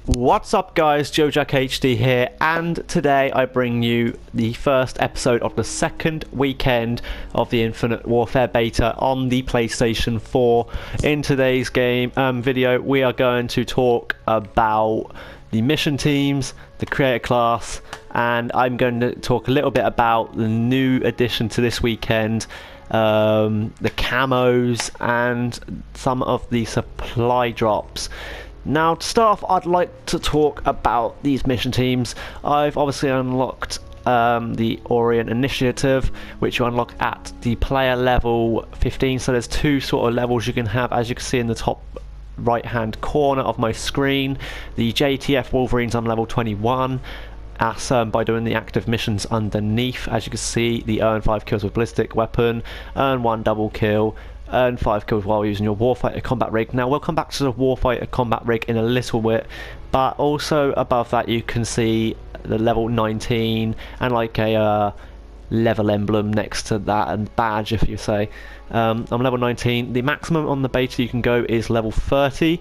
What's up guys, GeoJackHD here, and today I bring you the first episode of the second weekend of the Infinite Warfare beta on the PlayStation 4. In today's video, we are going to talk about the mission teams, the creator class, and I'm going to talk a little bit about the new addition to this weekend, the camos, and some of the supply drops. Now, to start off, I'd like to talk about these mission teams. I've obviously unlocked the Orient Initiative, which you unlock at the player level 15. So there's two sort of levels you can have, as you can see in the top right hand corner of my screen. The JTF Wolverines on level 21. As by doing the active missions underneath, as you can see, the earn 5 kills with ballistic weapon, earn 1 double kill, earn 5 kills while using your Warfighter combat rig. Now we'll come back to the Warfighter combat rig in a little bit, but also above that you can see the level 19 and like a level emblem next to that, and badge if you say. I'm level 19. The maximum on the beta you can go is level 30.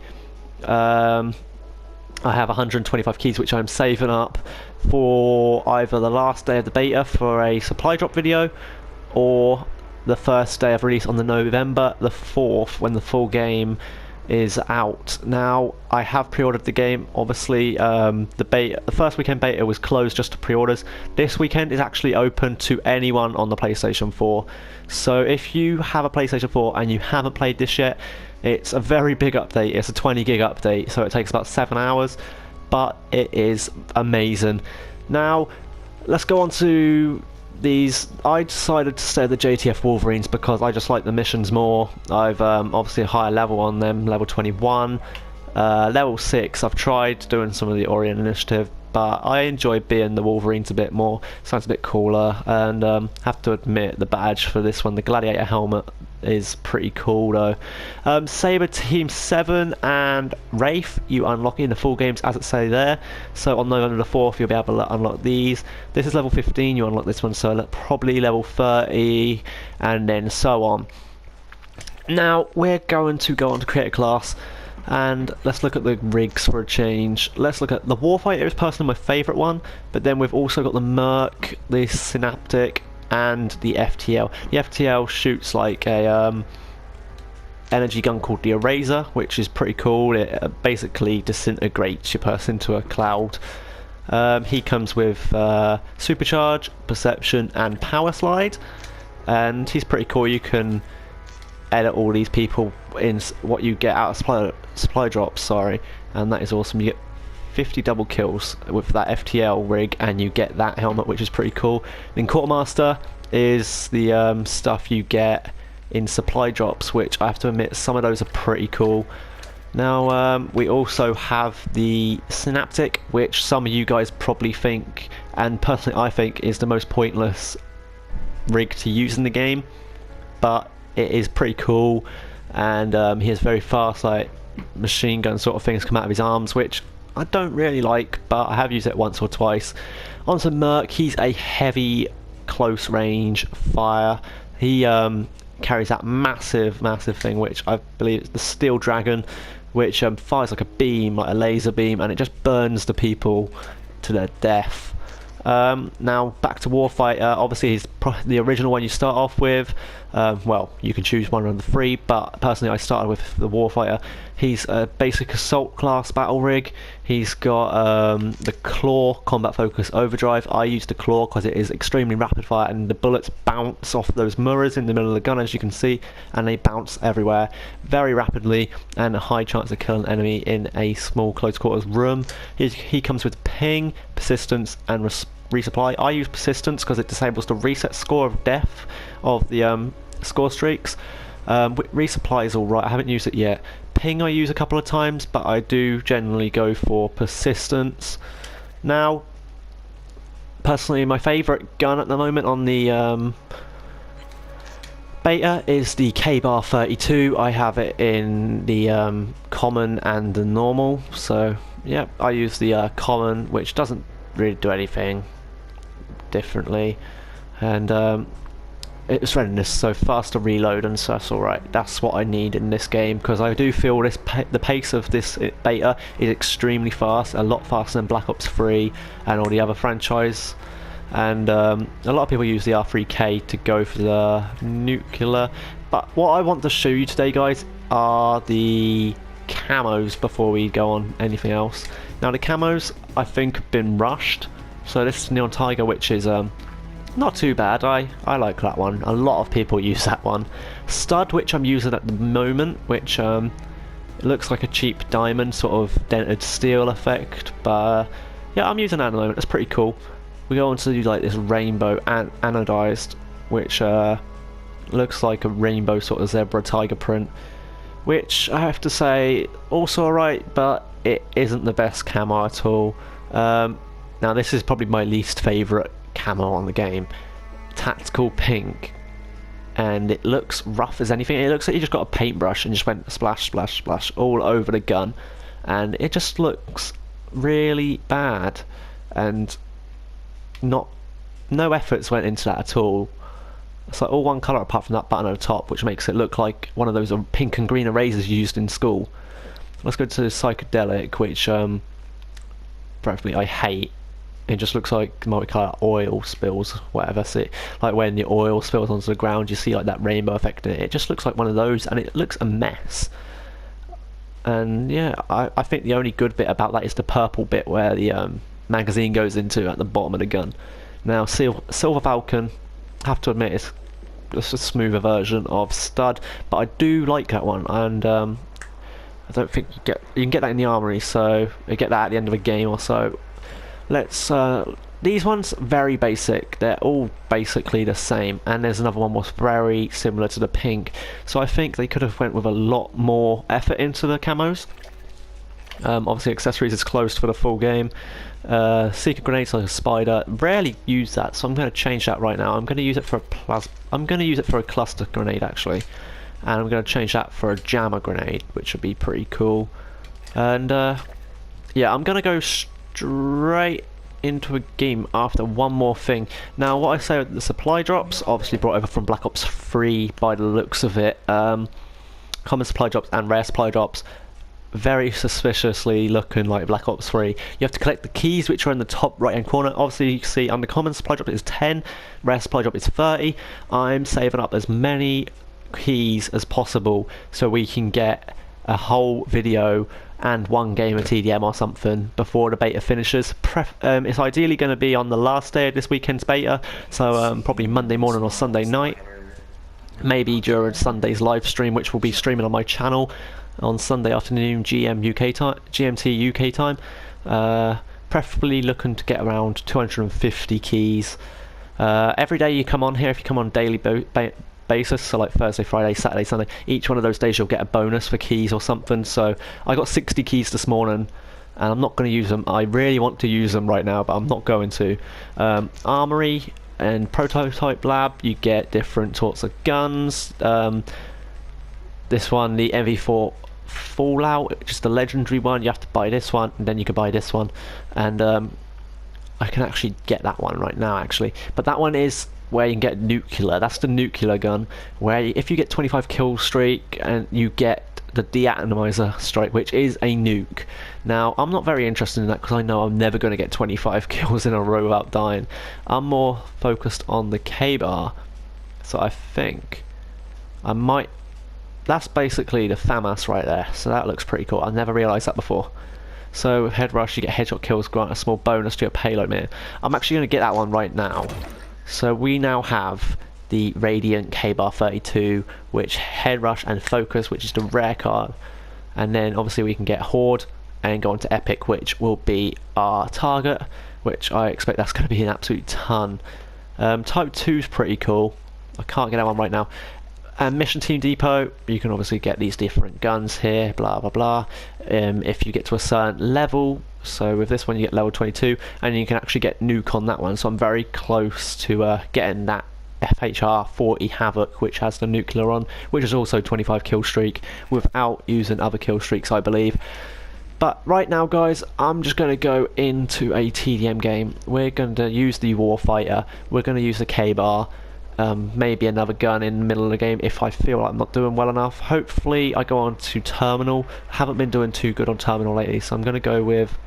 I have 125 keys which I'm saving up for either the last day of the beta for a supply drop video, or the first day of release on the November the 4th when the full game is out. Now I have pre-ordered the game. Obviously the first weekend beta was closed just to pre-orders. This weekend is actually open to anyone on the PlayStation 4. So if you have a PlayStation 4 and you haven't played this yet, it's a very big update. It's a 20 gig update, so it takes about 7 hours, but it is amazing. Now let's go on to these. I decided to stay with the JTF Wolverines because I just like the missions more. I've obviously a higher level on them, level 21. Level 6 I've tried doing some of the Orient Initiative, but I enjoy being the Wolverines a bit more. Sounds a bit cooler, and have to admit the badge for this one, the Gladiator helmet, is pretty cool though. Saber Team 7 and Wraith you unlock in the full games as it say there. So on November the 4th you'll be able to unlock these. This is level 15, you unlock this one, so probably level 30 and then so on. Now we're going to go on to creator class, and let's look at the rigs for a change. Let's look at the Warfighter. Is personally my favourite one, but then we've also got the Merc, the Synaptic, and the FTL. The FTL shoots like a energy gun called the Eraser, which is pretty cool. It basically disintegrates your person into a cloud. He comes with Supercharge, Perception, and Power Slide, and he's pretty cool. You can edit all these people in what you get out of supply drops, sorry, and that is awesome. You get 50 double kills with that FTL rig, and you get that helmet, which is pretty cool. Then Quartermaster is the stuff you get in supply drops, which I have to admit some of those are pretty cool. Now we also have the Synaptic, which some of you guys probably think, and personally I think, is the most pointless rig to use in the game, but it is pretty cool, and he has very fast, like machine gun sort of things come out of his arms, which I don't really like, but I have used it once or twice. On to Merc. He's a heavy close range fire. He carries that massive thing, which I believe is the Steel Dragon, which fires like a beam, like a laser beam, and it just burns the people to their death. Now back to Warfighter. Obviously he's the original one you start off with. Well, you can choose one of the three, but personally I started with the Warfighter. He's a basic assault class battle rig. He's got the Claw combat focus overdrive. I use the Claw because it is extremely rapid fire, and the bullets bounce off those mirrors in the middle of the gun, as you can see, and they bounce everywhere very rapidly, and a high chance of killing an enemy in a small close quarters room. He comes with ping, persistence, and resupply. I use persistence because it disables the reset score of death of the score streaks. Resupply is alright, I haven't used it yet. Ping I use a couple of times, but I do generally go for persistence. Now personally my favourite gun at the moment on the beta is the K-Bar 32. I have it in the common and the normal, so yeah, I use the common, which doesn't really do anything differently, and its readiness, so faster reload, and so that's alright. That's what I need in this game, because I do feel the pace of this beta is extremely fast, a lot faster than Black Ops 3 and all the other franchise. And a lot of people use the R3K to go for the nuclear, but what I want to show you today, guys, are the camos before we go on anything else. Now the camos, I think, have been rushed. So this is Neon Tiger, which is not too bad. I like that one. A lot of people use that one. Stud, which I'm using at the moment, which it looks like a cheap diamond, sort of dented steel effect, but yeah, I'm using that at the moment. That's pretty cool. We go on to do like this rainbow anodized, which looks like a rainbow sort of zebra tiger print, which I have to say also alright, but it isn't the best camo at all. Now this is probably my least favourite camo on the game. Tactical pink, and it looks rough as anything. It looks like you just got a paintbrush and just went splash splash splash all over the gun, and it just looks really bad, and no efforts went into that at all. It's like all one colour apart from that button at the top, which makes it look like one of those pink and green erasers used in school. Let's go to psychedelic, which frankly I hate. It just looks like multicolour oil spills, whatever. See, like when the oil spills onto the ground, you see like that rainbow effect in it. It just looks like one of those, and it looks a mess. And yeah, I think the only good bit about that is the purple bit where the magazine goes into at the bottom of the gun. Now Silver Falcon, I have to admit, it's just a smoother version of Stud, but I do like that one, and I don't think you can get that in the armory, so you get that at the end of a game or so. Let's these ones very basic. They're all basically the same, and there's another one was very similar to the pink. So I think they could have went with a lot more effort into the camos. Obviously, accessories is closed for the full game. Secret grenades like a spider. Rarely use that, so I'm going to change that right now. I'm going to use it for a cluster grenade actually, and I'm going to change that for a jammer grenade, which would be pretty cool. And yeah, I'm going to go straight into a game after one more thing. Now, what I say with the supply drops, obviously brought over from Black Ops 3 by the looks of it. Common supply drops and rare supply drops, very suspiciously looking like Black Ops 3. You have to collect the keys, which are in the top right hand corner. Obviously you can see on the common supply drop is 10, rare supply drop is 30. I'm saving up as many keys as possible so we can get a whole video and one game of TDM or something before the beta finishes. It's ideally going to be on the last day of this weekend's beta, so probably Monday morning or Sunday night, maybe during Sunday's live stream, which will be streaming on my channel on Sunday afternoon GMT UK time. Preferably looking to get around 250 keys. Every day you come on here, if you come on daily basis, so like Thursday, Friday, Saturday, Sunday, each one of those days you'll get a bonus for keys or something. So I got 60 keys this morning, and I'm not going to use them. I really want to use them right now, but I'm not going to. Armory and Prototype Lab, you get different sorts of guns. This one, the MV4 Fallout, which is the legendary one, you have to buy this one, and then you can buy this one, and I can actually get that one right now actually, but that one is where you can get nuclear. That's the nuclear gun, where if you get 25 kill streak and you get the deatomizer strike, which is a nuke. Now I'm not very interested in that because I know I'm never going to get 25 kills in a row without dying. I'm more focused on the K-bar, so I think I might. That's basically the FAMAS right there, so that looks pretty cool. I never realised that before. So with Head Rush you get headshot kills, grant a small bonus to your payload meter. I'm actually going to get that one right now. So we now have the Radiant K-Bar 32, which Head Rush and Focus, which is the rare card, and then obviously we can get Horde and go on to Epic, which will be our target, which I expect that's going to be an absolute ton. Type 2 is pretty cool. I can't get that one right now. And Mission Team Depot, you can obviously get these different guns here, blah blah blah, if you get to a certain level. So with this one you get level 22, and you can actually get nuke on that one, so I'm very close to getting that FHR 40 Havoc, which has the nuclear on, which is also 25 kill streak without using other kill streaks, I believe. But right now guys, I'm just going to go into a TDM game. We're going to use the Warfighter, we're going to use the K-Bar, Maybe another gun in the middle of the game if I feel like I'm not doing well enough. Hopefully I go on to Terminal. Haven't been doing too good on Terminal lately, so I'm going to go with...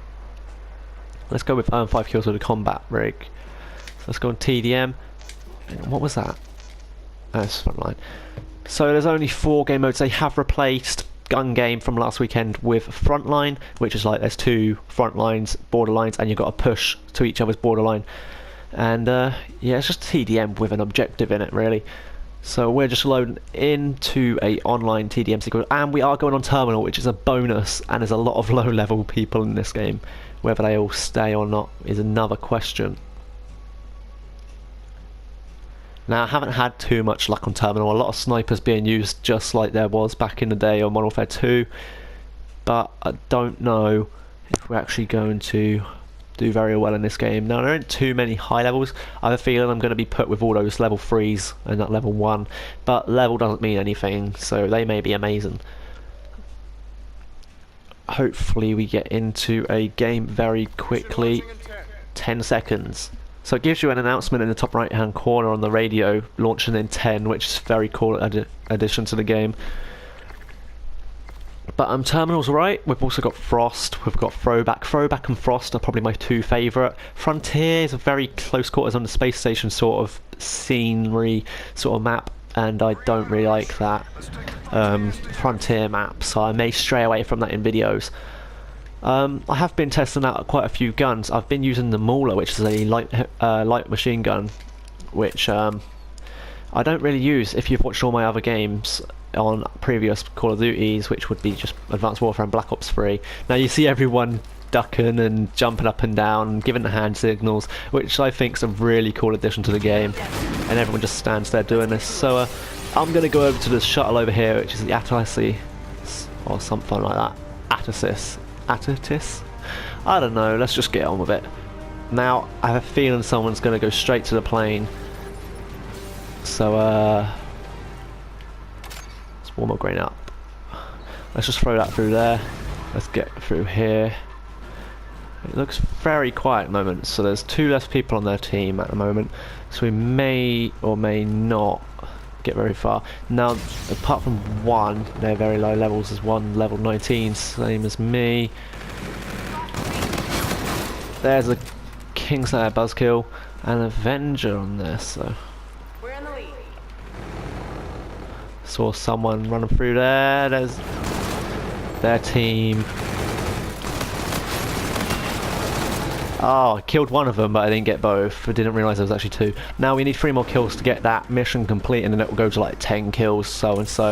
Let's go with earn 5 kills with a combat rig. So let's go on TDM. What was that? Oh, it's Frontline. So there's only 4 game modes. They have replaced gun game from last weekend with Frontline, which is like there's 2 front lines, border lines, and you've got to push to each other's borderline. And yeah, it's just TDM with an objective in it, really. So we're just loading into a online TDM sequence, and we are going on Terminal, which is a bonus, and there's a lot of low-level people in this game. Whether they all stay or not is another question. Now, I haven't had too much luck on Terminal. A lot of snipers being used just like there was back in the day on Modern Warfare 2, but I don't know if we're actually going to do very well in this game. Now, there aren't too many high levels. I have a feeling I'm going to be put with all those level 3s and that level 1, but level doesn't mean anything, so they may be amazing. Hopefully we get into a game very quickly. 10 seconds. So it gives you an announcement in the top right hand corner on the radio, launching in 10, which is a very cool addition to the game. But Terminal's right. We've also got Frost, we've got Throwback. Throwback and Frost are probably my 2 favourite. Frontier is a very close quarters on the space station sort of scenery sort of map, and I don't really like that Frontier map, so I may stray away from that in videos. I have been testing out quite a few guns. I've been using the Mauler, which is a light machine gun, which I don't really use if you've watched all my other games on previous Call of Duties, which would be just Advanced Warfare and Black Ops 3. Now you see everyone ducking and jumping up and down and giving the hand signals, which I think is a really cool addition to the game, and everyone just stands there doing this. So I'm going to go over to the shuttle over here, which is the Atlassian or something like that. Atlatis? I don't know, let's just get on with it. Now, I have a feeling someone's going to go straight to the plane. So, let's warm up grain up. Let's just throw that through there. Let's get through here. It looks very quiet at the moment, so there's 2 less people on their team at the moment. So we may or may not get very far. Now, apart from 1, they're very low levels. There's 1 level 19, same as me. There's a Kingslayer buzzkill and Avenger on there, so we're in the lead. Saw someone running through there. There's their team. Oh, I killed one of them, but I didn't get both. I didn't realise there was actually 2. Now we need 3 more kills to get that mission complete, and then it will go to like 10 kills, so and so.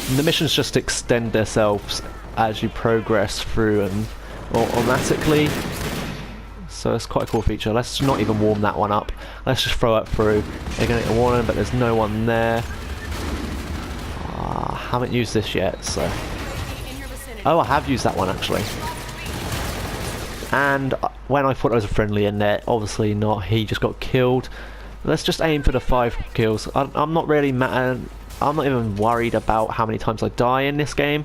And the missions just extend themselves as you progress through and automatically. So it's quite a cool feature. Let's not even warm that one up. Let's just throw it through. They're going to get a warning, but there's no one there. I haven't used this yet, so... Oh, I have used that one actually. And when I thought there was a friendly in there, obviously not. He just got killed. Let's just aim for the 5 kills. I'm not really mad. I'm not even worried about how many times I die in this game.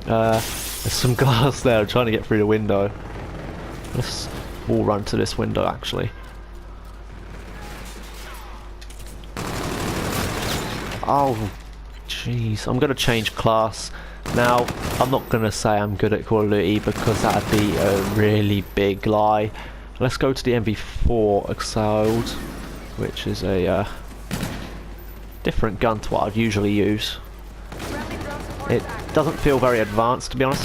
There's some glass there. I'm trying to get through the window. Let's all run to this window actually. Oh, jeez. I'm going to change class. Now, I'm not going to say I'm good at Call of Duty because that would be a really big lie. Let's go to the MV4 Exiled, which is a different gun to what I'd usually use. It doesn't feel very advanced, to be honest.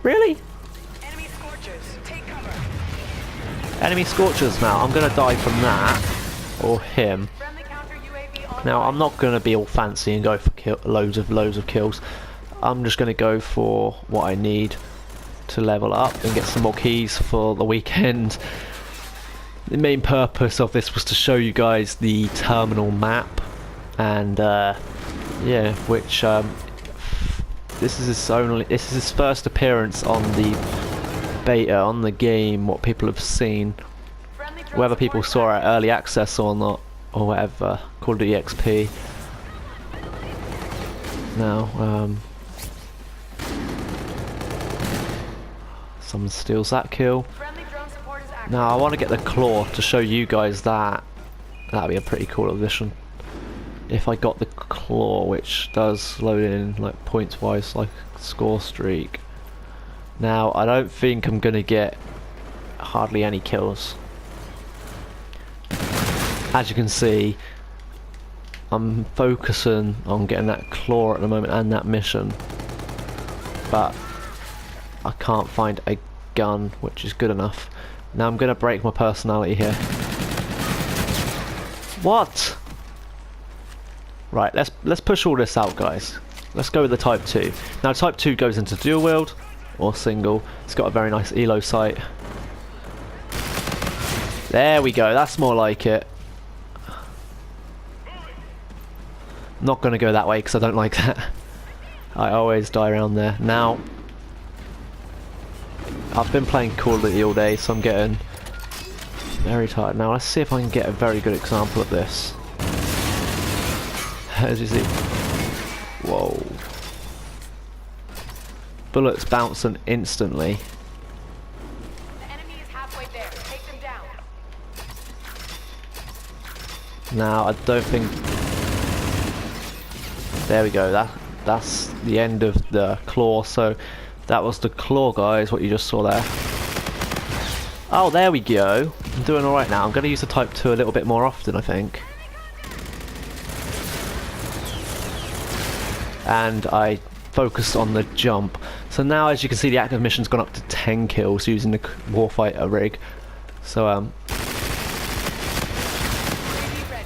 Really? Enemy scorchers, take cover. Enemy Scorchers now. I'm going to die from that, or him. Now, I'm not going to be all fancy and go for loads of kills. I'm just going to go for what I need to level up and get some more keys for the weekend. The main purpose of this was to show you guys the terminal map, and yeah, which this is his first appearance on the beta, on the game. What people have seen, whether people saw it early access or not, or whatever, Call of Duty XP. Now, someone steals that kill. Now I want to get the claw to show you guys that. That'd be a pretty cool addition. If I got the claw, which does load in like points wise, like score streak. Now I don't think I'm gonna get hardly any kills. As you can see, I'm focusing on getting that claw at the moment and that mission, but I can't find a gun which is good enough. Now I'm gonna break my personality here. What? Right, let's push all this out, guys. Let's go with the Type 2. Now Type 2 goes into dual wield or single. It's got a very nice elo sight. There we go, that's more like it. Not gonna go that way because I don't like that. I always die around there. Now I've been playing Call of Duty all day, so I'm getting very tired. Now let's see if I can get a very good example of this. As you see, whoa, bullets bouncing instantly. The enemy is halfway there. Take them down. Now I don't think. There we go. That's the end of the claw. So that was the claw, guys. What you just saw there. Oh, there we go. I'm doing all right now. I'm going to use the Type 2 a little bit more often, I think. And I focused on the jump. So now, as you can see, the active mission's gone up to 10 kills using the Warfighter rig. So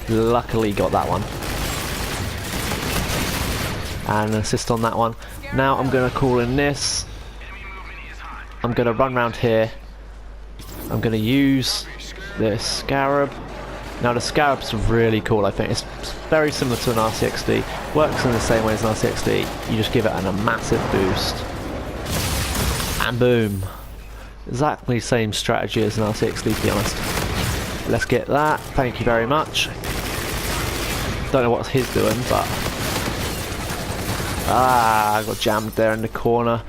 luckily got that one. And an assist on that one. Now I'm going to call in this. I'm going to run around here. I'm going to use this Scarab. Now the Scarab's really cool, I think. It's very similar to an RCXD. Works in the same way as an RCXD. You just give it a massive boost. And boom. Exactly the same strategy as an RCXD, to be honest. Let's get that. Thank you very much. Don't know what he's doing, but... Ah, I got jammed there in the corner.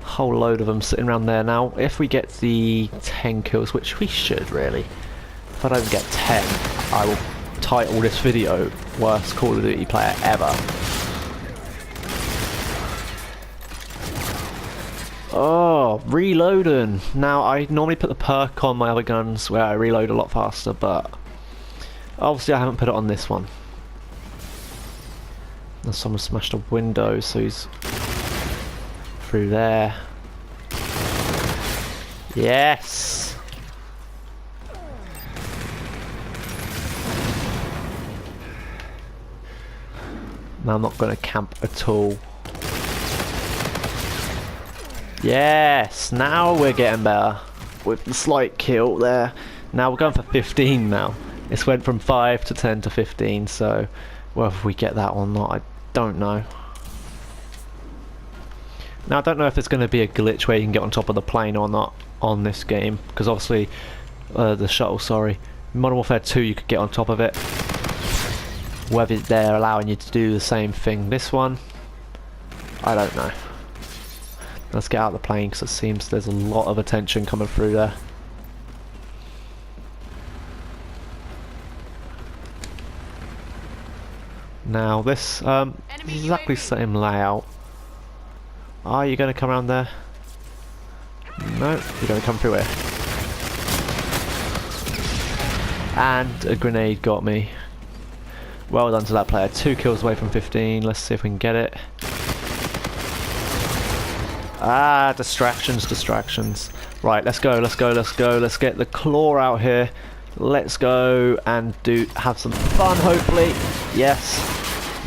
Whole load of them sitting around there. Now, if we get the 10 kills, which we should really, if I don't get 10, I will title this video Worst Call of Duty Player Ever. Oh, reloading. Now, I normally put the perk on my other guns where I reload a lot faster, but obviously I haven't put it on this one. And someone smashed a window, so he's through there. Yes! Now I'm not going to camp at all. Yes! Now we're getting better. With the slight kill there. Now we're going for 15 now. It's went from 5 to 10 to 15, so whether we get that or not, I don't know. Now I don't know if there's going to be a glitch where you can get on top of the plane or not on this game, because obviously the shuttle, sorry, Modern Warfare 2 you could get on top of it. Whether they're allowing you to do the same thing this one, I don't know. Let's get out of the plane because it seems there's a lot of attention coming through there. Now this is exactly the same layout. Are you going to come around there? No, you're going to come through here. And a grenade got me. Well done to that player. 2 kills away from 15. Let's see if we can get it. Ah, distractions, distractions. Right, let's go, let's go, let's go. Let's get the claw out here. Let's go and have some fun, hopefully. Yes.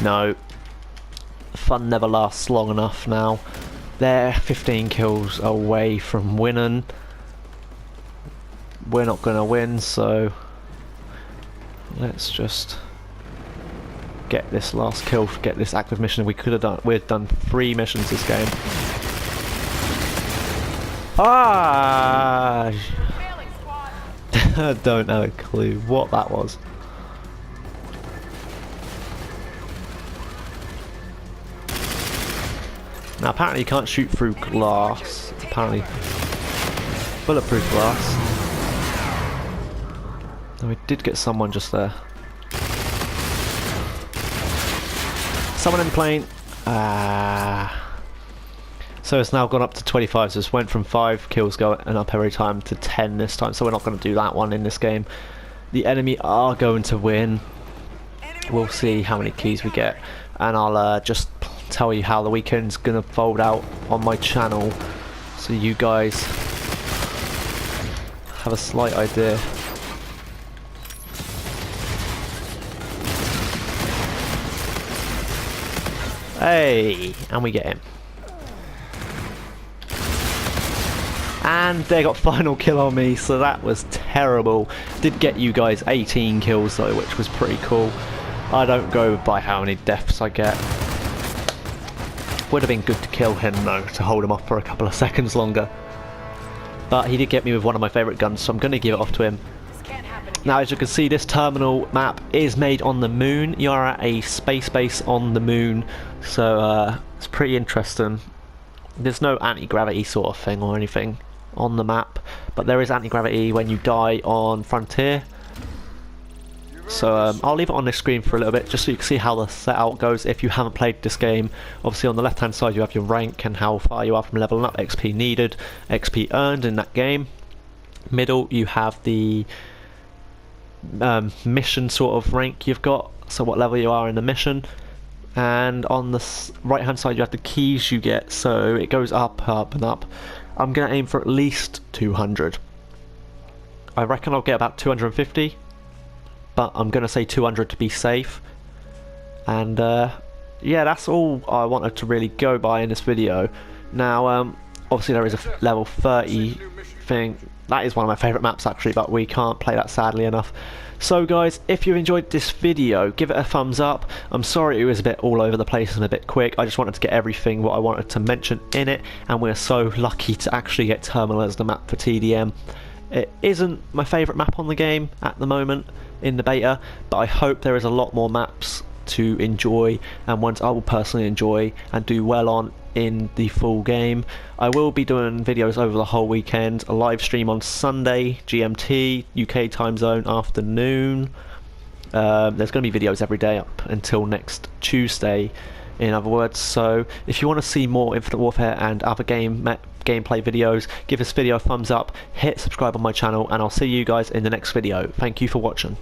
No. Fun never lasts long enough now. They're 15 kills away from winning. We're not going to win, so let's just get this last kill, get this active mission. We've done 3 missions this game. Ah! I don't have a clue what that was. Now apparently you can't shoot through glass. Apparently bulletproof glass. Oh, we did get someone just there. Someone in the plane. So it's now gone up to 25, so it's went from 5 kills going up every time to 10 this time, so we're not going to do that one in this game. The enemy are going to win. We'll see how many keys we get, and I'll just tell you how the weekend's going to fold out on my channel, so you guys have a slight idea. Hey, and we get him. And they got final kill on me, so that was terrible. Did get you guys 18 kills though, which was pretty cool. I don't go by how many deaths I get. Would have been good to kill him though, to hold him off for a couple of seconds longer. But he did get me with one of my favourite guns, so I'm going to give it off to him. Now, as you can see, this terminal map is made on the moon. You are at a space base on the moon, so it's pretty interesting. There's no anti-gravity sort of thing or anything on the map, but there is anti-gravity when you die on Frontier. So I'll leave it on this screen for a little bit just so you can see how the setup goes if you haven't played this game. Obviously on the left hand side you have your rank and how far you are from leveling up, XP needed, XP earned in that game. Middle you have the mission sort of rank you've got, so what level you are in the mission. And on the right hand side you have the keys you get, so it goes up, up and up. I'm going to aim for at least 200. I reckon I'll get about 250, but I'm going to say 200 to be safe. And yeah, that's all I wanted to really go by in this video. Now obviously there is a level 30 thing. That is one of my favourite maps actually, but we can't play that sadly enough. So guys, if you enjoyed this video, give it a thumbs up. I'm sorry it was a bit all over the place and a bit quick. I just wanted to get everything what I wanted to mention in it, and we're so lucky to actually get Terminal as the map for TDM. It isn't my favourite map on the game at the moment in the beta, but I hope there is a lot more maps to enjoy and ones I will personally enjoy and do well on in the full game. I will be doing videos over the whole weekend, a live stream on Sunday GMT UK time zone afternoon. There's going to be videos every day up until next Tuesday, in other words. So if you want to see more Infinite Warfare and other gameplay videos, give this video a thumbs up, hit subscribe on my channel, and I'll see you guys in the next video. Thank you for watching.